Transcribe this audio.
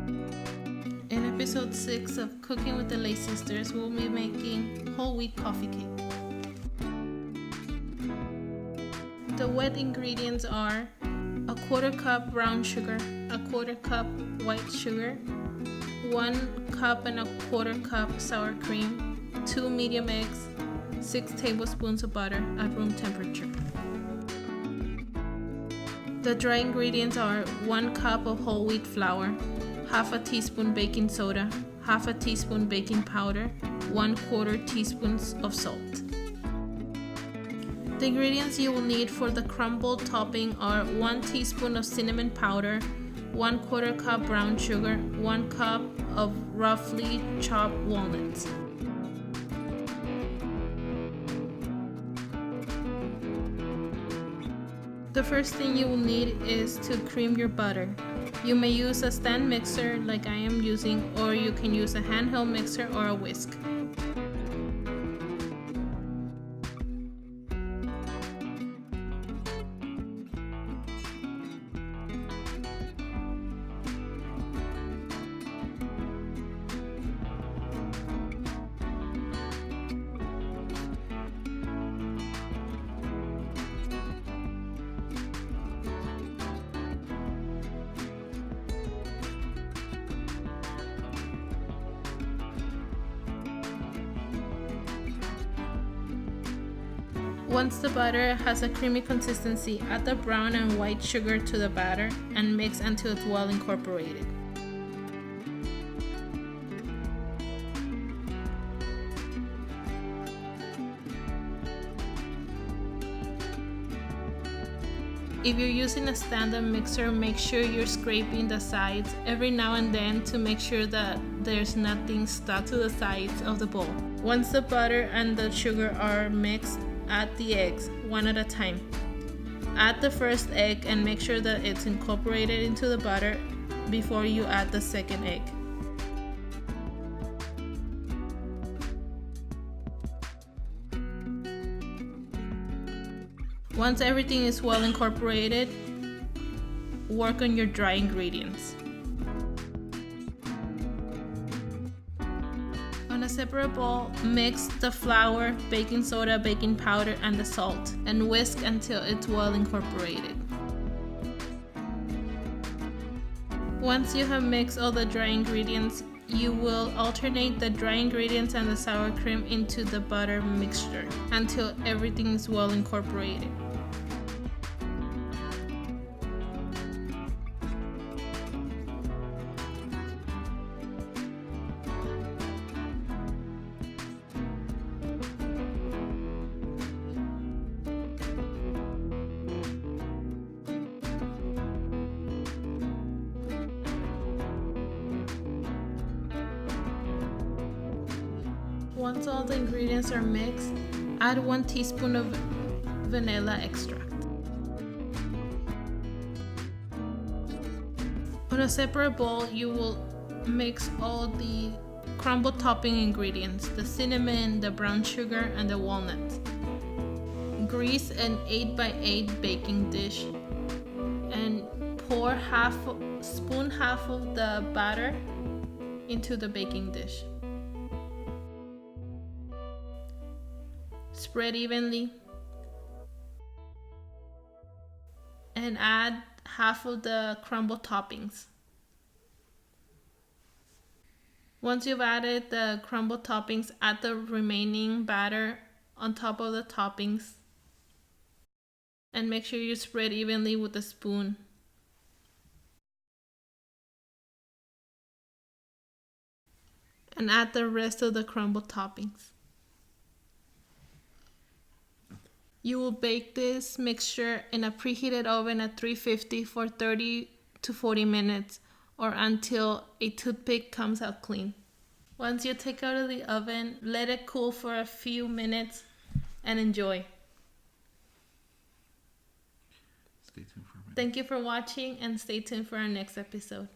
In episode 6 of Cooking with the Lay Sisters, we'll be making whole wheat coffee cake. The wet ingredients are a 1/4 cup brown sugar, a 1/4 cup white sugar, 1 cup and a 1/4 cup sour cream, 2 medium eggs, 6 tablespoons of butter at room temperature. The dry ingredients are 1 cup of whole wheat flour, half a teaspoon baking soda, half a teaspoon baking powder, 1/4 teaspoon of salt. The ingredients you will need for the crumble topping are 1 teaspoon of cinnamon powder, 1/4 cup brown sugar, 1 cup of roughly chopped walnuts. The first thing you will need is to cream your butter. You may use a stand mixer like I am using, or you can use a handheld mixer or a whisk. Once the butter has a creamy consistency, add the brown and white sugar to the batter and mix until it's well incorporated. If you're using a stand-up mixer, make sure you're scraping the sides every now and then to make sure that there's nothing stuck to the sides of the bowl. Once the butter and the sugar are mixed, add the eggs, one at a time. Add the first egg and make sure that it's incorporated into the butter before you add the second egg. Once everything is well incorporated, work on your dry ingredients. On a separate bowl, mix the flour, baking soda, baking powder, and the salt, and whisk until it's well incorporated. Once you have mixed all the dry ingredients, you will alternate the dry ingredients and the sour cream into the butter mixture until everything is well incorporated. Once all the ingredients are mixed, add 1 teaspoon of vanilla extract. On a separate bowl, you will mix all the crumble topping ingredients, the cinnamon, the brown sugar, and the walnuts. Grease an 8x8 baking dish and pour half of the batter into the baking dish. Spread evenly and add half of the crumble toppings. Once you've added the crumble toppings, add the remaining batter on top of the toppings and make sure you spread evenly with a spoon. And add the rest of the crumble toppings. You will bake this mixture in a preheated oven at 350 for 30 to 40 minutes or until a toothpick comes out clean. Once you take out of the oven, let it cool for a few minutes and enjoy. Stay tuned for a minute. Thank you for watching and stay tuned for our next episode.